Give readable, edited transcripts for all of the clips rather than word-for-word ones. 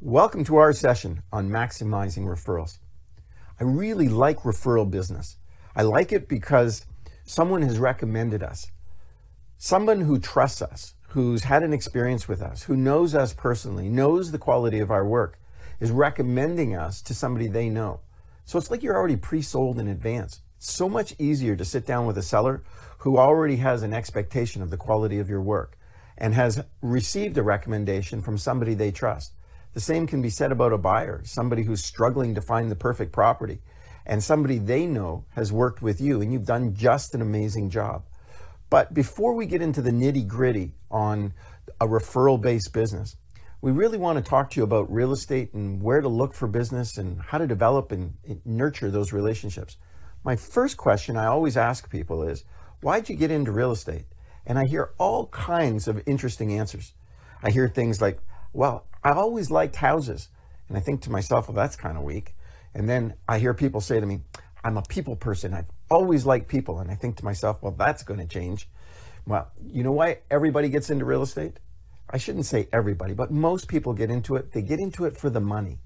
Welcome to our session on maximizing referrals. I really like referral business. I like it because someone has recommended us. Someone who trusts us, who's had an experience with us, who knows us personally, knows the quality of our work, is recommending us to somebody they know. So it's like you're already pre-sold in advance. It's so much easier to sit down with a seller who already has an expectation of the quality of your work and has received a recommendation from somebody they trust. The same can be said about a buyer, somebody who's struggling to find the perfect property, and somebody they know has worked with you and you've done just an amazing job. But before we get into the nitty-gritty on a referral-based business, we really want to talk to you about real estate and where to look for business and how to develop and nurture those relationships. My first question I always ask people is, why'd you get into real estate? And I hear all kinds of interesting answers. I hear things like, well, I always liked houses. And I think to myself, well, that's kind of weak. And then I hear people say to me, I'm a people person. I've always liked people. And I think to myself, well, that's going to change. Well, you know why everybody gets into real estate? I shouldn't say everybody, but most people get into it. They get into it for the money.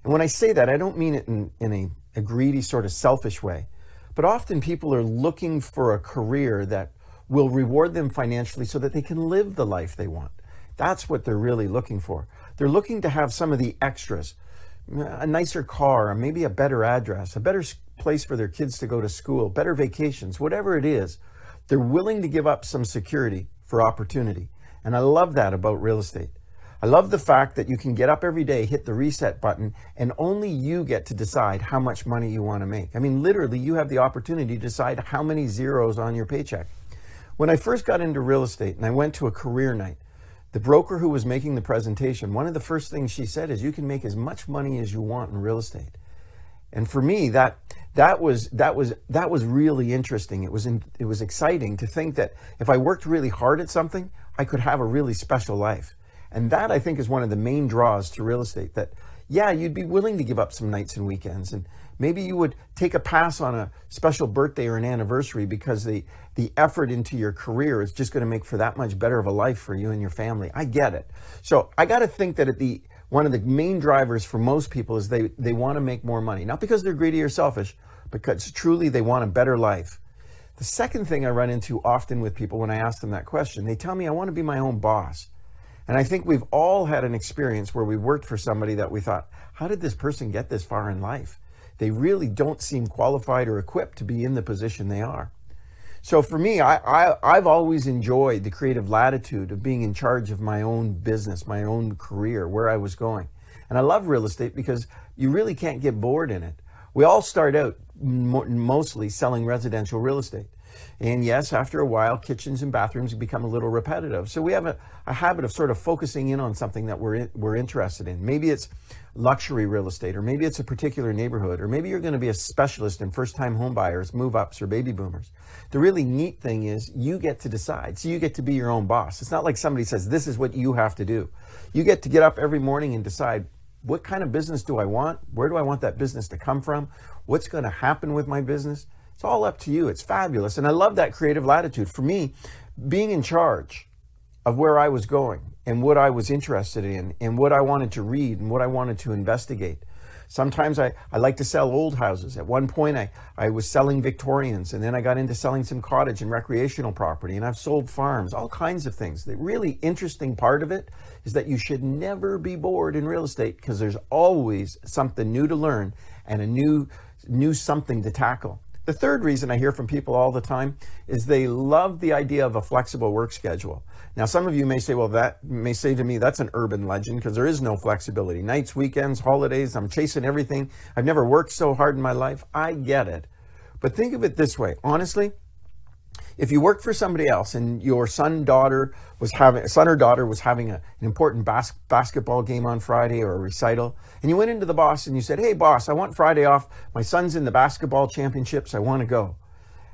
And when I say that, I don't mean it in a greedy sort of selfish way. But often people are looking for a career that will reward them financially so that they can live the life they want. That's what they're really looking for. They're looking to have some of the extras, a nicer car, maybe a better address, a better place for their kids to go to school, better vacations, whatever it is. They're willing to give up some security for opportunity. And I love that about real estate. I love the fact that you can get up every day, hit the reset button, and only you get to decide how much money you want to make. I mean, literally, you have the opportunity to decide how many zeros on your paycheck. When I first got into real estate and I went to a career night, the broker who was making the presentation, one of the first things she said is you can make as much money as you want in real estate. And for me, that was really interesting. It was exciting to think that if I worked really hard at something, I could have a really special life. And that, I think, is one of the main draws to real estate, that, yeah, you'd be willing to give up some nights and weekends, and maybe you would take a pass on a special birthday or an anniversary because the effort into your career is just going to make for that much better of a life for you and your family. I get it. So I got to think that one of the main drivers for most people is they want to make more money, not because they're greedy or selfish, because truly they want a better life. The second thing I run into often with people when I ask them that question, they tell me, I want to be my own boss. And I think we've all had an experience where we worked for somebody that we thought, how did this person get this far in life? They really don't seem qualified or equipped to be in the position they are. So for me, I've always enjoyed the creative latitude of being in charge of my own business, my own career, where I was going. And I love real estate because you really can't get bored in it. We all start out mostly selling residential real estate. And yes, after a while, kitchens and bathrooms become a little repetitive. So we have a habit of sort of focusing in on something that we're interested in. Maybe it's luxury real estate, or maybe it's a particular neighborhood, or maybe you're going to be a specialist in first-time home buyers, move-ups, or baby boomers. The really neat thing is you get to decide. So you get to be your own boss. It's not like somebody says, this is what you have to do. You get to get up every morning and decide, what kind of business do I want? Where do I want that business to come from? What's going to happen with my business? It's all up to you. It's fabulous. And I love that creative latitude. For me, being in charge of where I was going and what I was interested in and what I wanted to read and what I wanted to investigate. Sometimes I like to sell old houses. At one point, I was selling Victorians, and then I got into selling some cottage and recreational property, and I've sold farms, all kinds of things. The really interesting part of it is that you should never be bored in real estate because there's always something new to learn and a new something to tackle. The third reason I hear from people all the time is they love the idea of a flexible work schedule. Now, some of you may say, well, that may say to me, that's an urban legend because there is no flexibility. Nights, weekends, holidays, I'm chasing everything. I've never worked so hard in my life. I get it. But think of it this way. Honestly, if you worked for somebody else and your son or daughter was having an important basketball game on Friday or a recital, and you went into the boss and you said, hey boss, I want Friday off. My son's in the basketball championships. I want to go.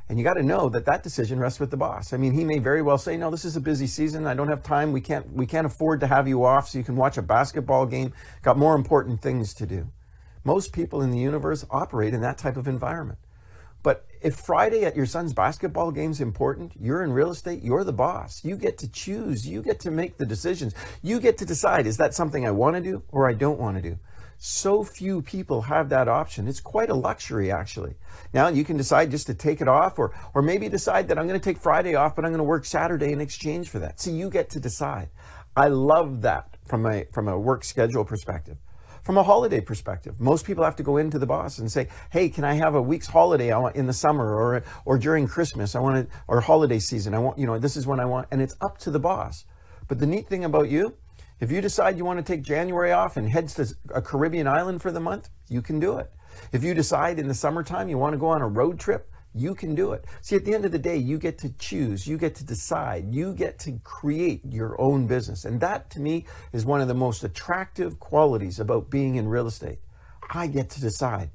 And you got to know that decision rests with the boss. I mean, he may very well say, no, this is a busy season. I don't have time. We can't afford to have you off so you can watch a basketball game. Got more important things to do. Most people in the universe operate in that type of environment. But If Friday at your son's basketball game is important, you're in real estate, you're the boss. You get to choose, you get to make the decisions. You get to decide, is that something I want to do or I don't want to do? So few people have that option. It's quite a luxury, actually. Now, you can decide just to take it off, or maybe decide that I'm going to take Friday off, but I'm going to work Saturday in exchange for that. So you get to decide. I love that from a work schedule perspective. From a holiday perspective, most people have to go into the boss and say, hey, can I have a week's holiday in the summer or during Christmas? Or holiday season. This is when I want, and it's up to the boss. But the neat thing about you, if you decide you want to take January off and head to a Caribbean island for the month, you can do it. If you decide in the summertime you want to go on a road trip, you can do it. See, at the end of the day, you get to choose, you get to decide, you get to create your own business. And that, to me, is one of the most attractive qualities about being in real estate. I get to decide.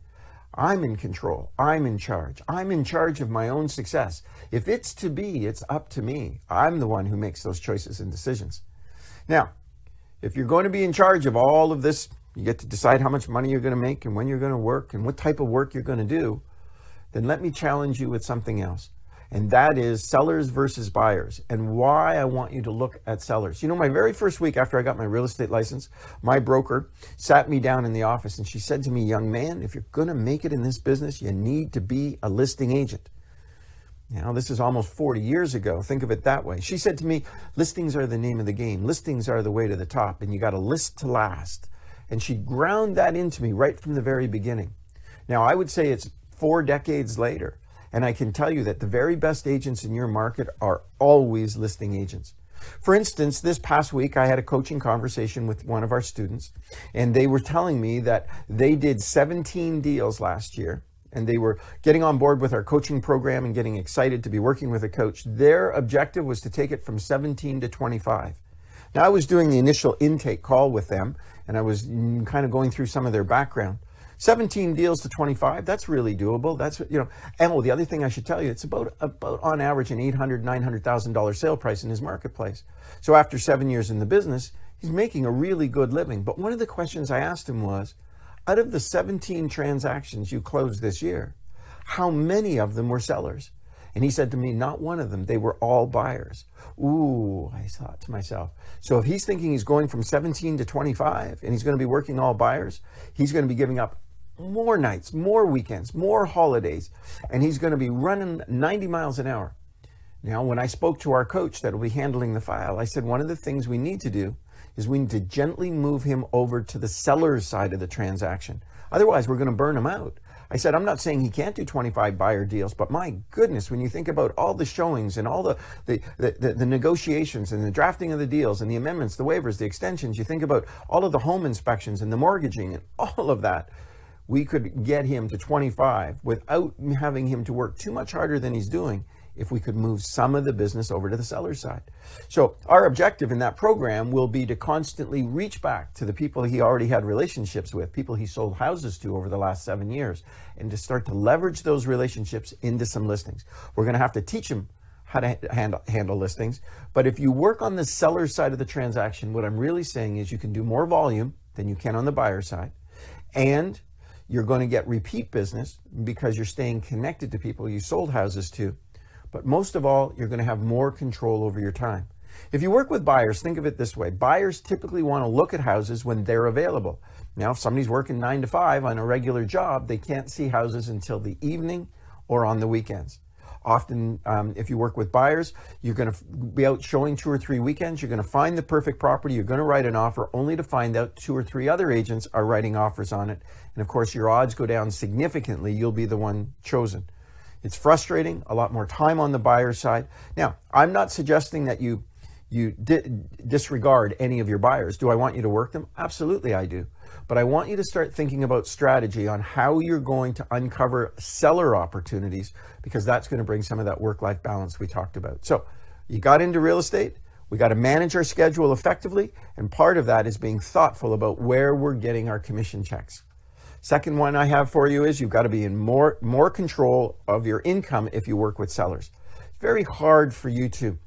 I'm in control. I'm in charge. I'm in charge of my own success. If it's to be, it's up to me. I'm the one who makes those choices and decisions. Now, if you're going to be in charge of all of this, you get to decide how much money you're going to make and when you're going to work and what type of work you're going to do, then let me challenge you with something else. And that is sellers versus buyers, and why I want you to look at sellers. My very first week after I got my real estate license, my broker sat me down in the office and she said to me, young man, if you're going to make it in this business, you need to be a listing agent. Now, this is almost 40 years ago. Think of it that way. She said to me, listings are the name of the game. Listings are the way to the top, and you got to list to last. And she ground that into me right from the very beginning. Now, I would say it's 4 decades later, and I can tell you that the very best agents in your market are always listing agents. For instance, this past week, I had a coaching conversation with one of our students, and they were telling me that they did 17 deals last year. And they were getting on board with our coaching program and getting excited to be working with a coach. Their objective was to take it from 17 to 25. Now, I was doing the initial intake call with them, and I was kind of going through some of their background. 17 deals to 25, that's really doable. That's, and the other thing I should tell you, it's about on average an $800,000, $900,000 sale price in his marketplace. So after 7 years in the business, he's making a really good living. But one of the questions I asked him was, out of the 17 transactions you closed this year, how many of them were sellers? And he said to me, not one of them. They were all buyers. Ooh, I thought to myself. So if he's thinking he's going from 17 to 25 and he's going to be working all buyers, he's going to be giving up more nights, more weekends, more holidays, and he's going to be running 90 miles an hour. Now, when I spoke to our coach that will be handling the file, I said one of the things we need to do is we need to gently move him over to the seller's side of the transaction. Otherwise, we're going to burn him out. I said, I'm not saying he can't do 25 buyer deals, but my goodness, when you think about all the showings and all the negotiations and the drafting of the deals and the amendments, the waivers, the extensions, you think about all of the home inspections and the mortgaging and all of that, we could get him to 25 without having him to work too much harder than he's doing if we could move some of the business over to the seller side. So our objective in that program will be to constantly reach back to the people he already had relationships with, people he sold houses to over the last 7 years, and to start to leverage those relationships into some listings. We're going to have to teach him how to handle listings. But if you work on the seller side of the transaction, what I'm really saying is you can do more volume than you can on the buyer side. And you're going to get repeat business because you're staying connected to people you sold houses to. But most of all, you're going to have more control over your time. If you work with buyers, think of it this way. Buyers typically want to look at houses when they're available. Now, if somebody's working 9 to 5 on a regular job, they can't see houses until the evening or on the weekends. Often, if you work with buyers, you're going to be out showing 2 or 3 weekends. You're going to find the perfect property. You're going to write an offer only to find out 2 or 3 other agents are writing offers on it. And of course, your odds go down significantly. You'll be the one chosen. It's frustrating, a lot more time on the buyer side. Now, I'm not suggesting that you disregard any of your buyers. Do I want you to work them? Absolutely, I do. But I want you to start thinking about strategy on how you're going to uncover seller opportunities, because that's going to bring some of that work-life balance we talked about. So you got into real estate. We got to manage our schedule effectively. And part of that is being thoughtful about where we're getting our commission checks. Second one I have for you is you've got to be in more control of your income if you work with sellers. It's very hard for you to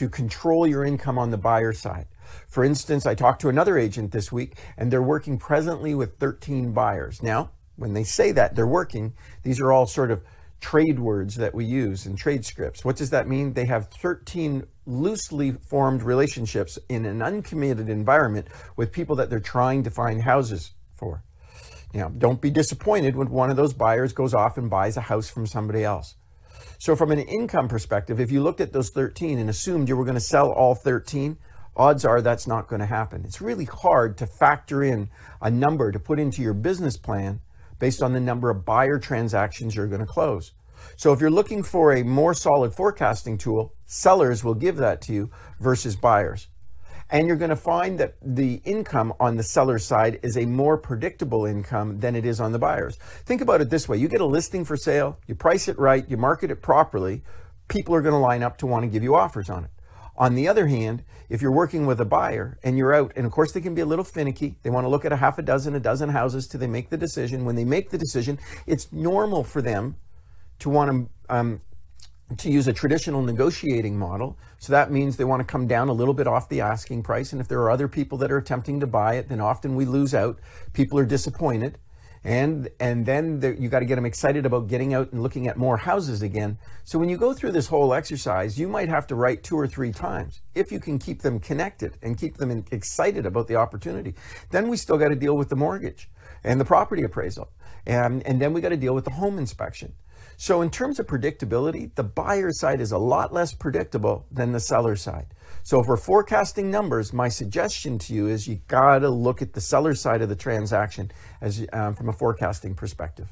control your income on the buyer side. For instance, I talked to another agent this week, and they're working presently with 13 buyers. Now, when they say that they're working, these are all sort of trade words that we use in trade scripts. What does that mean? They have 13 loosely formed relationships in an uncommitted environment with people that they're trying to find houses for. Don't be disappointed when one of those buyers goes off and buys a house from somebody else. So from an income perspective, if you looked at those 13 and assumed you were going to sell all 13, odds are that's not going to happen. It's really hard to factor in a number to put into your business plan based on the number of buyer transactions you're going to close. So if you're looking for a more solid forecasting tool, sellers will give that to you versus buyers. And you're going to find that the income on the seller side is a more predictable income than it is on the buyers. Think about it this way. You get a listing for sale, you price it right, you market it properly, people are going to line up to want to give you offers on it. On the other hand, if you're working with a buyer and you're out, and of course they can be a little finicky, they want to look at a dozen houses till they make the decision. When they make the decision, it's normal for them to want to use a traditional negotiating model. So that means they want to come down a little bit off the asking price. And if there are other people that are attempting to buy it, then often we lose out. People are disappointed. And then you got to get them excited about getting out and looking at more houses again. So when you go through this whole exercise, you might have to write 2 or 3 times if you can keep them connected and keep them excited about the opportunity. Then we still got to deal with the mortgage and the property appraisal. And then we got to deal with the home inspection. So in terms of predictability, the buyer side is a lot less predictable than the seller side. So if we're forecasting numbers, my suggestion to you is you got to look at the seller side of the transaction as from a forecasting perspective.